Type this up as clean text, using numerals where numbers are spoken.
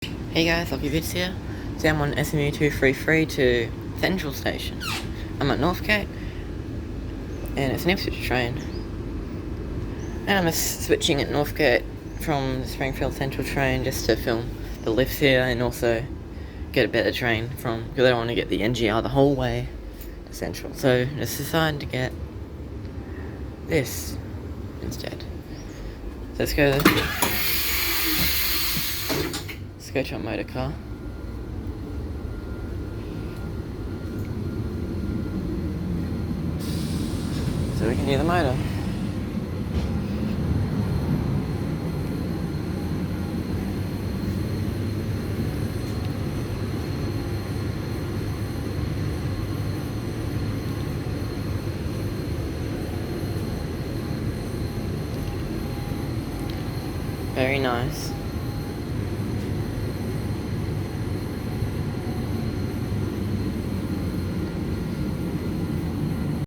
Hey guys, Lucky Vids here. Today I'm on SMU 233 to Central Station. I'm at Northgate, and it's an Ipswich train. And I'm switching at Northgate from the Springfield Central train just to film the lifts here and also get a better train because I don't want to get the NGR the whole way to Central. So I just decided to get this instead. So let's go to a motor car. So we can hear the motor. Very nice.